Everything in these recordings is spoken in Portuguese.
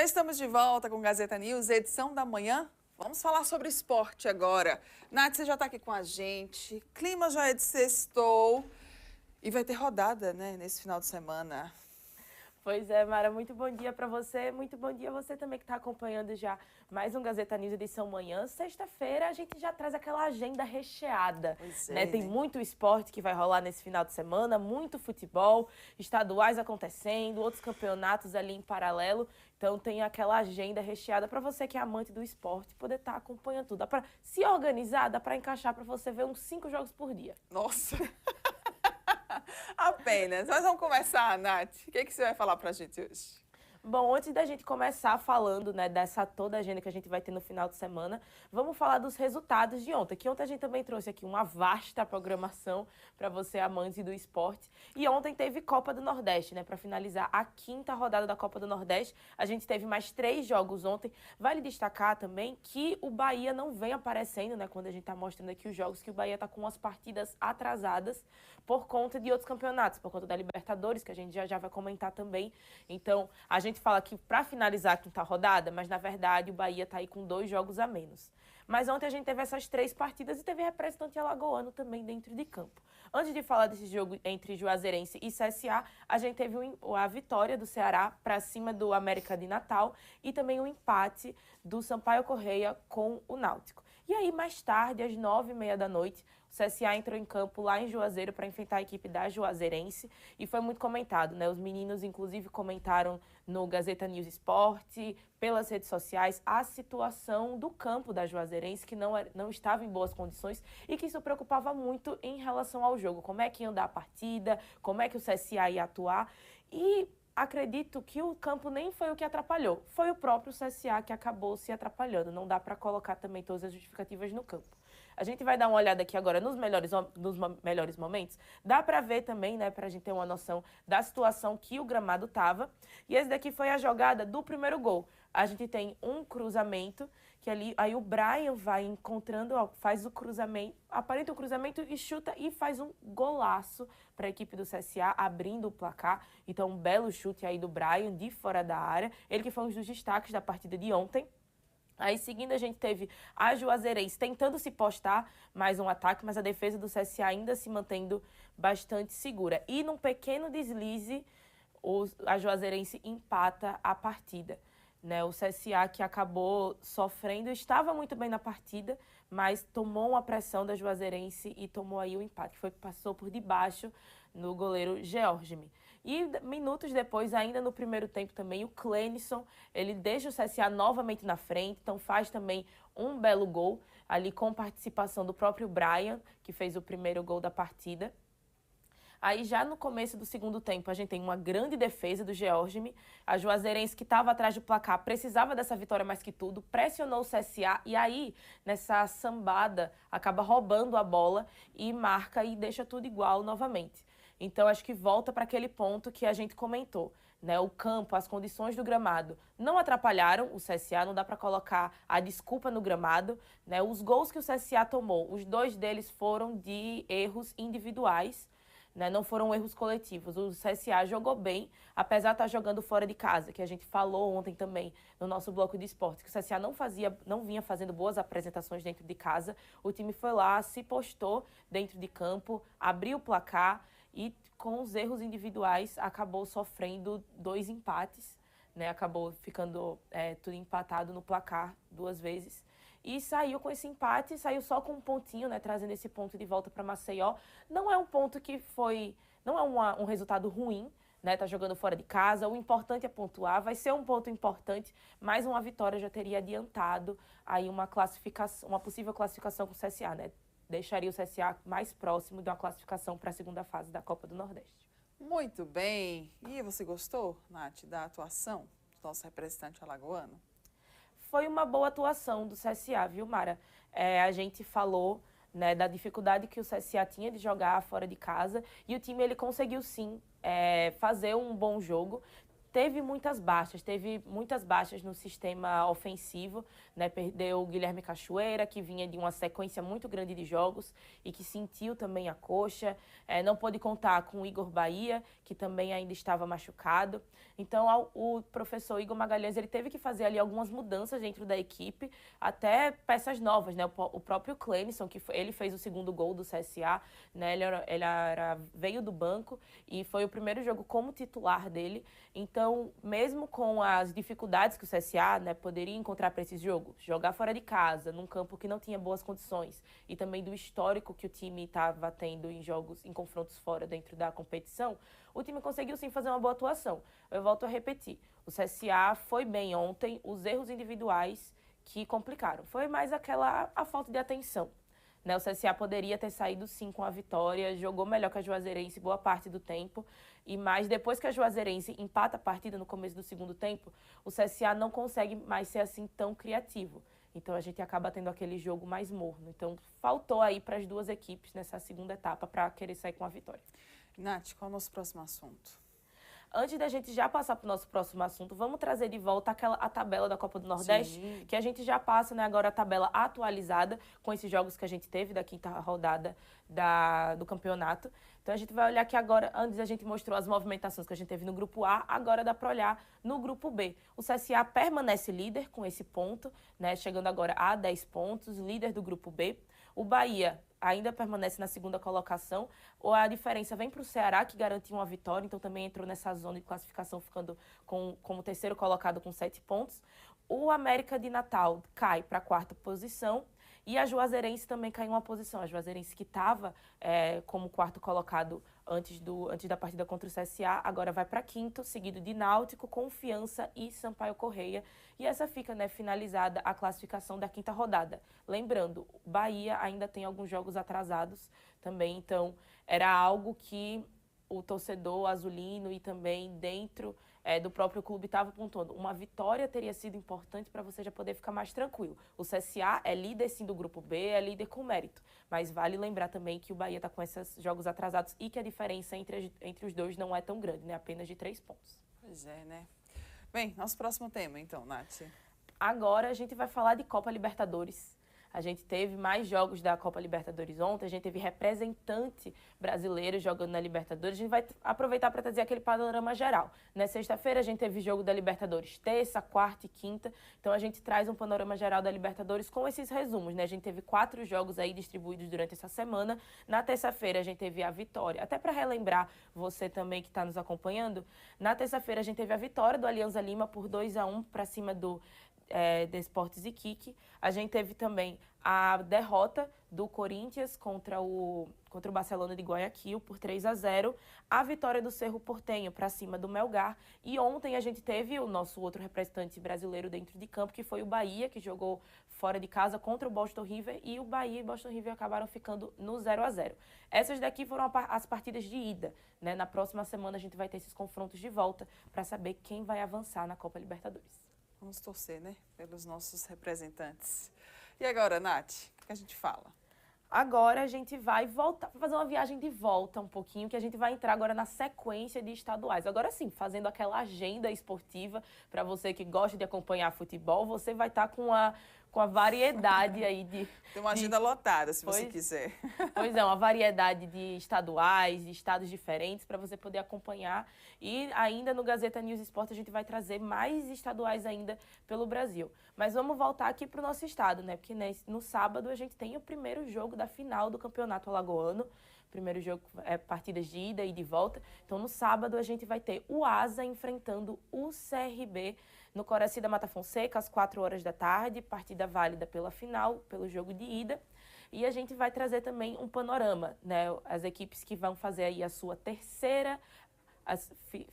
estamos de volta com Gazeta News, edição da manhã. Vamos falar sobre esporte agora. Nath, você já está aqui com a gente. Clima já é de sextou. E vai ter rodada, né, nesse final de semana. Pois é, Mara, muito bom dia para você, muito bom dia a você também que está acompanhando já mais um Gazeta News edição manhã. Sexta-feira a gente já traz aquela agenda recheada, Pois é, né? Tem né? muito esporte que vai rolar nesse final de semana, muito futebol, estaduais acontecendo, outros campeonatos ali em paralelo. Então tem aquela agenda recheada para você que é amante do esporte poder estar acompanhando tudo. Dá para se organizar, dá para encaixar para você ver uns 5 jogos por dia. Nossa! Apenas. Mas vamos começar, Nath. O que você vai falar pra gente hoje? Bom, antes da gente começar falando, né, dessa toda agenda que a gente vai ter no final de semana, vamos falar dos resultados de ontem. Que ontem a gente também trouxe aqui uma vasta programação para você, amante do esporte. E ontem teve Copa do Nordeste, né, para finalizar a 5ª rodada da Copa do Nordeste. A gente teve mais 3 jogos ontem. Vale destacar também que o Bahia não vem aparecendo, né, quando a gente está mostrando aqui os jogos, que o Bahia está com as partidas atrasadas por conta de outros campeonatos, por conta da Libertadores, que a gente já vai comentar também. Então, a gente fala que para finalizar a 5ª rodada, mas na verdade o Bahia está aí com 2 jogos a menos. Mas ontem a gente teve essas 3 partidas e teve representante alagoano também dentro de campo. Antes de falar desse jogo entre Juazeirense e CSA, a gente teve a vitória do Ceará para cima do América de Natal e também o empate do Sampaio Corrêa com o Náutico. E aí, mais tarde, às 9h30 da noite, o CSA entrou em campo lá em Juazeiro para enfrentar a equipe da Juazeirense e foi muito comentado, né? Os meninos, inclusive, comentaram no Gazeta News Esporte, pelas redes sociais, a situação do campo da Juazeirense, que não estava em boas condições e que isso preocupava muito em relação ao jogo. Como é que ia andar a partida, como é que o CSA ia atuar e acredito que o campo nem foi o que atrapalhou, foi o próprio CSA que acabou se atrapalhando. Não dá para colocar também todas as justificativas no campo. A gente vai dar uma olhada aqui agora nos melhores momentos. Dá para ver também, né, para a gente ter uma noção da situação que o gramado estava. E esse daqui foi a jogada do primeiro gol. A gente tem um cruzamento, que ali, aí o Brian vai encontrando, ó, faz o cruzamento, aparenta o cruzamento e chuta e faz um golaço para a equipe do CSA, abrindo o placar. Então, um belo chute aí do Brian, de fora da área. Ele que foi um dos destaques da partida de ontem. Aí, seguindo, a gente teve a Juazeirense tentando se postar mais um ataque, mas a defesa do CSA ainda se mantendo bastante segura. E num pequeno deslize, a Juazeirense empata a partida. Né, o CSA que acabou sofrendo, estava muito bem na partida, mas tomou uma pressão da Juazeirense e tomou aí o empate, que passou por debaixo no goleiro Georgime. E minutos depois, ainda no primeiro tempo também, o Clenison, ele deixa o CSA novamente na frente, então faz também um belo gol, ali com participação do próprio Brian, que fez o primeiro gol da partida. Aí já no começo do segundo tempo a gente tem uma grande defesa do Georgime. A Juazeirense que estava atrás do placar precisava dessa vitória mais que tudo, pressionou o CSA e aí nessa sambada acaba roubando a bola e marca e deixa tudo igual novamente. Então acho que volta para aquele ponto que a gente comentou, né? O campo, as condições do gramado não atrapalharam o CSA, não dá para colocar a desculpa no gramado, né? Os gols que o CSA tomou, os 2 deles foram de erros individuais. Né, não foram erros coletivos. O CSA jogou bem, apesar de estar jogando fora de casa, que a gente falou ontem também no nosso bloco de esportes, que o CSA não vinha fazendo boas apresentações dentro de casa. O time foi lá, se postou dentro de campo, abriu o placar e com os erros individuais acabou sofrendo 2 empates. Né, acabou ficando tudo empatado no placar 2 vezes. E saiu com esse empate, saiu só com um pontinho, né, trazendo esse ponto de volta para Maceió. Não é um ponto que foi, não é um resultado ruim, né, tá jogando fora de casa. O importante é pontuar, vai ser um ponto importante, mas uma vitória já teria adiantado aí uma classificação, uma possível classificação com o CSA, né? Deixaria o CSA mais próximo de uma classificação para a segunda fase da Copa do Nordeste. Muito bem. E você gostou, Nath, da atuação do nosso representante alagoano? Foi uma boa atuação do CSA, viu, Mara? A gente falou, né, da dificuldade que o CSA tinha de jogar fora de casa e o time ele conseguiu sim fazer um bom jogo. teve muitas baixas no sistema ofensivo, né? Perdeu o Guilherme Cachoeira, que vinha de uma sequência muito grande de jogos e que sentiu também a coxa. Não pôde contar com o Igor Bahia, que também ainda estava machucado. Então, o professor Igor Magalhães ele teve que fazer ali algumas mudanças dentro da equipe, até peças novas, né? O próprio Clenison, ele fez o segundo gol do CSA, né? Ele veio do banco e foi o primeiro jogo como titular dele. Então, mesmo com as dificuldades que o CSA, né, poderia encontrar para esse jogo, jogar fora de casa, num campo que não tinha boas condições, e também do histórico que o time estava tendo em jogos, em confrontos fora dentro da competição, o time conseguiu sim fazer uma boa atuação. Eu volto a repetir, o CSA foi bem ontem, os erros individuais que complicaram. Foi mais a falta de atenção. Né, o CSA poderia ter saído sim com a vitória, jogou melhor que a Juazeirense boa parte do tempo, mas depois que a Juazeirense empata a partida no começo do segundo tempo, o CSA não consegue mais ser assim tão criativo. Então a gente acaba tendo aquele jogo mais morno. Então faltou aí para as duas equipes nessa segunda etapa para querer sair com a vitória. Nath, qual é o nosso próximo assunto? Antes da gente já passar para o nosso próximo assunto, vamos trazer de volta a tabela da Copa do Nordeste, Sim. que a gente já passa, né, agora a tabela atualizada com esses jogos que a gente teve da quinta rodada do campeonato. Então a gente vai olhar que agora, antes a gente mostrou as movimentações que a gente teve no grupo A, agora dá para olhar no grupo B. O CSA permanece líder com esse ponto, né, chegando agora a 10 pontos, líder do grupo B. O Bahia ainda permanece na segunda colocação, ou a diferença vem para o Ceará, que garantiu uma vitória, então também entrou nessa zona de classificação, ficando como terceiro colocado com 7 pontos. O América de Natal cai para a quarta posição, e a Juazeirense também caiu uma posição. A Juazeirense que estava como quarto colocado antes da partida contra o CSA, agora vai para quinto, seguido de Náutico, Confiança e Sampaio Correia. E essa fica, né, finalizada a classificação da quinta rodada. Lembrando, Bahia ainda tem alguns jogos atrasados também, então era algo que o torcedor azulino e também dentro do próprio clube estava pontuando. Uma vitória teria sido importante para você já poder ficar mais tranquilo. O CSA é líder sim do grupo B, é líder com mérito. Mas vale lembrar também que o Bahia está com esses jogos atrasados e que a diferença entre os dois não é tão grande, né? Apenas de 3 pontos. Pois é, né? Bem, nosso próximo tema então, Nath. Agora a gente vai falar de Copa Libertadores. A gente teve mais jogos da Copa Libertadores ontem, a gente teve representante brasileiro jogando na Libertadores. A gente vai aproveitar para trazer aquele panorama geral. Na sexta-feira a gente teve jogo da Libertadores terça, quarta e quinta. Então a gente traz um panorama geral da Libertadores com esses resumos, né? A gente teve 4 jogos aí distribuídos durante essa semana. Na terça-feira a gente teve a vitória. Até para relembrar você também que está nos acompanhando, na terça-feira a gente teve a vitória do Alianza Lima por 2-1 para cima do Desportes Iquique. A gente teve também a derrota do Corinthians contra o Barcelona de Guayaquil por 3-0, a vitória do Cerro Porteño para cima do Melgar, e ontem a gente teve o nosso outro representante brasileiro dentro de campo, que foi o Bahia, que jogou fora de casa contra o Boston River, e o Bahia e o Boston River acabaram ficando no 0-0. Essas daqui foram as partidas de ida, né? Na próxima semana a gente vai ter esses confrontos de volta para saber quem vai avançar na Copa Libertadores. Vamos torcer, né? Pelos nossos representantes. E agora, Nath, o que a gente fala? Agora a gente vai voltar, fazer uma viagem de volta um pouquinho, que a gente vai entrar agora na sequência de estaduais. Agora sim, fazendo aquela agenda esportiva, para você que gosta de acompanhar futebol, você vai estar com a variedade aí de... Tem uma agenda lotada, se você quiser. Pois é, uma variedade de estaduais, de estados diferentes, para você poder acompanhar. E ainda no Gazeta News Esporte a gente vai trazer mais estaduais ainda pelo Brasil. Mas vamos voltar aqui para o nosso estado, né? Porque no sábado a gente tem o primeiro jogo da final do Campeonato Alagoano. Primeiro jogo é partidas de ida e de volta. Então, no sábado, a gente vai ter o Asa enfrentando o CRB no Coraci da Mata Fonseca, às 4 horas da tarde. Partida válida pela final, pelo jogo de ida. E a gente vai trazer também um panorama, né? As equipes que vão fazer aí a sua terceira...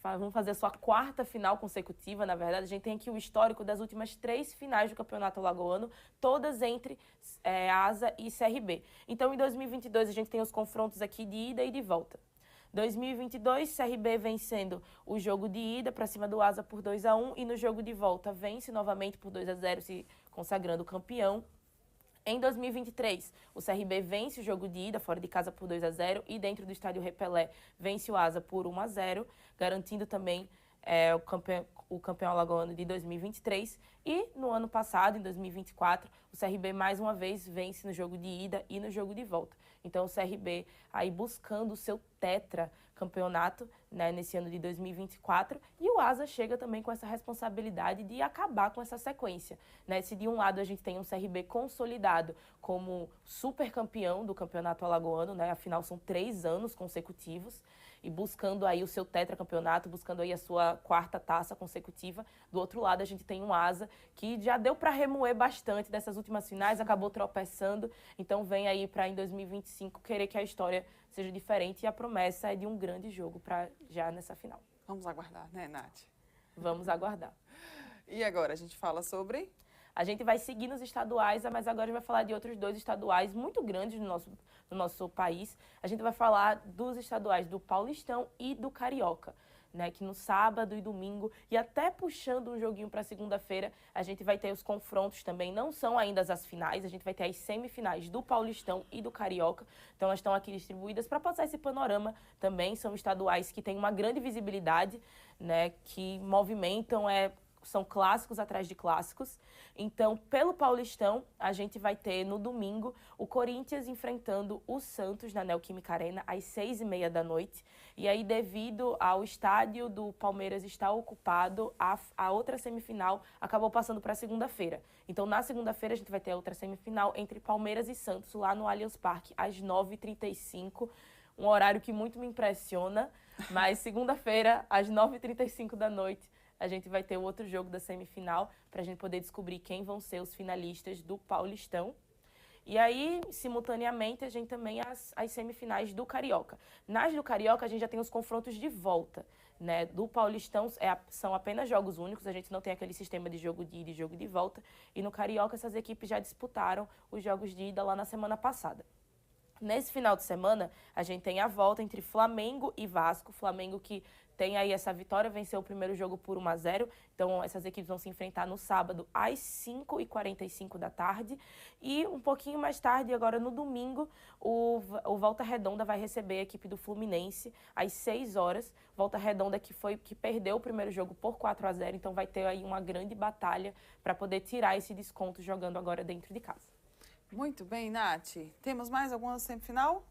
vamos fazer a sua quarta final consecutiva, na verdade. A gente tem aqui o histórico das últimas 3 finais do Campeonato Alagoano, todas entre Asa e CRB. Então, em 2022, a gente tem os confrontos aqui de ida e de volta. 2022, CRB vencendo o jogo de ida para cima do Asa por 2-1 e no jogo de volta vence novamente por 2-0, se consagrando campeão. Em 2023, o CRB vence o jogo de ida fora de casa por 2-0 e dentro do estádio Repelé vence o Asa por 1-0, garantindo também o campeão alagoano de 2023. E no ano passado, em 2024, o CRB mais uma vez vence no jogo de ida e no jogo de volta. Então o CRB aí buscando o seu tetracampeonato, né, nesse ano de 2024, e o Asa chega também com essa responsabilidade de acabar com essa sequência, né? Se de um lado a gente tem um CRB consolidado como super campeão do campeonato alagoano, né? Afinal são 3 anos consecutivos, e buscando aí o seu tetracampeonato, buscando aí a sua 4ª taça consecutiva. Do outro lado, a gente tem um Asa que já deu para remoer bastante dessas últimas finais, acabou tropeçando, então vem aí para em 2025 querer que a história seja diferente, e a promessa é de um grande jogo para já nessa final. Vamos aguardar, né, Nath? Vamos aguardar. E agora a gente fala sobre... A gente vai seguir nos estaduais, mas agora a gente vai falar de outros 2 estaduais muito grandes no nosso país. A gente vai falar dos estaduais do Paulistão e do Carioca, né? Que no sábado e domingo, e até puxando um joguinho para segunda-feira, a gente vai ter os confrontos também. Não são ainda as finais, a gente vai ter as semifinais do Paulistão e do Carioca. Então elas estão aqui distribuídas para passar esse panorama também. São estaduais que têm uma grande visibilidade, né? Que movimentam, são clássicos atrás de clássicos. Então, pelo Paulistão, a gente vai ter no domingo o Corinthians enfrentando o Santos na Neoquímica Arena às 6h30 da noite. E aí, devido ao estádio do Palmeiras estar ocupado, a outra semifinal acabou passando para segunda-feira. Então, na segunda-feira, a gente vai ter a outra semifinal entre Palmeiras e Santos lá no Allianz Parque às 9h35. Um horário que muito me impressiona, mas segunda-feira, às 9h35 da noite, a gente vai ter o outro jogo da semifinal para a gente poder descobrir quem vão ser os finalistas do Paulistão. E aí, simultaneamente, a gente também as semifinais do Carioca. Nas do Carioca, a gente já tem os confrontos de volta, né? Do Paulistão são apenas jogos únicos, a gente não tem aquele sistema de jogo de ida e jogo de volta. E no Carioca, essas equipes já disputaram os jogos de ida lá na semana passada. Nesse final de semana, a gente tem a volta entre Flamengo e Vasco. Flamengo que tem aí essa vitória, venceu o primeiro jogo por 1-0. Então, essas equipes vão se enfrentar no sábado às 5h45 da tarde. E um pouquinho mais tarde, agora no domingo, o Volta Redonda vai receber a equipe do Fluminense às 6 horas. Volta Redonda que perdeu o primeiro jogo por 4-0. Então, vai ter aí uma grande batalha para poder tirar esse desconto jogando agora dentro de casa. Muito bem, Nath. Temos mais alguma semifinal?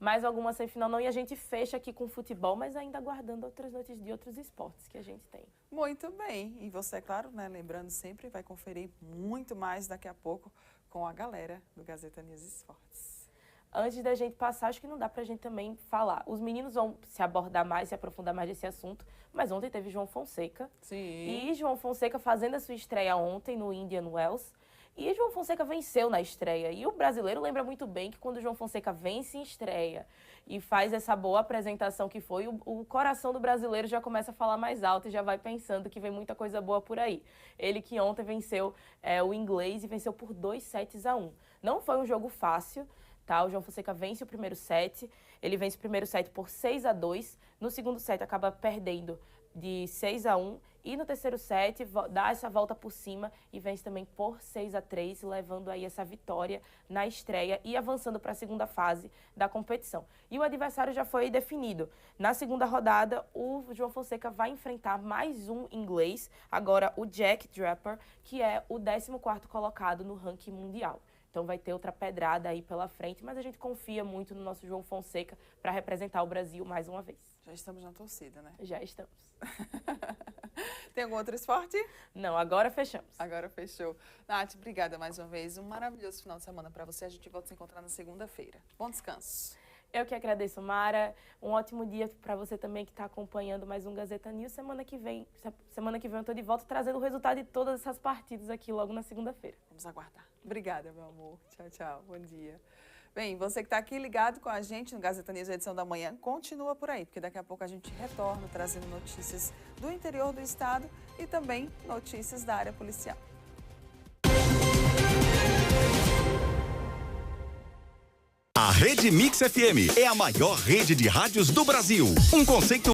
Mais alguma semifinal não, e a gente fecha aqui com futebol, mas ainda aguardando outras notícias de outros esportes que a gente tem. Muito bem. E você, claro, né, lembrando sempre, vai conferir muito mais daqui a pouco com a galera do Gazeta News Esportes. Antes da gente passar, acho que não dá pra gente também falar. Os meninos vão se abordar mais, se aprofundar mais desse assunto, mas ontem teve João Fonseca. Sim. E João Fonseca fazendo a sua estreia ontem no Indian Wells. E João Fonseca venceu na estreia. E o brasileiro lembra muito bem que quando o João Fonseca vence em estreia e faz essa boa apresentação que foi, o coração do brasileiro já começa a falar mais alto e já vai pensando que vem muita coisa boa por aí. Ele que ontem venceu o inglês e venceu por 2-1. Não foi um jogo fácil, tá? O João Fonseca vence o primeiro set, ele vence o primeiro set por 6-2, no segundo set acaba perdendo de 6-1 e no terceiro set dá essa volta por cima e vence também por 6-3, levando aí essa vitória na estreia e avançando para a segunda fase da competição. E o adversário já foi definido. Na segunda rodada, o João Fonseca vai enfrentar mais um inglês, agora o Jack Draper, que é o 14º colocado no ranking mundial. Então vai ter outra pedrada aí pela frente, mas a gente confia muito no nosso João Fonseca para representar o Brasil mais uma vez. Já estamos na torcida, né? Já estamos. Tem algum outro esporte? Não, agora fechamos. Agora fechou. Nath, obrigada mais uma vez. Um maravilhoso final de semana para você. A gente volta a se encontrar na segunda-feira. Bom descanso. Eu que agradeço, Mara. Um ótimo dia para você também que está acompanhando mais um Gazeta News. Semana que vem eu estou de volta trazendo o resultado de todas essas partidas aqui logo na segunda-feira. Vamos aguardar. Obrigada, meu amor. Tchau, tchau. Bom dia. Bem, você que está aqui ligado com a gente no Gazeta News, edição da manhã, continua por aí, porque daqui a pouco a gente retorna trazendo notícias do interior do estado e também notícias da área policial. A Rede Mix FM é a maior rede de rádios do Brasil. Um conceito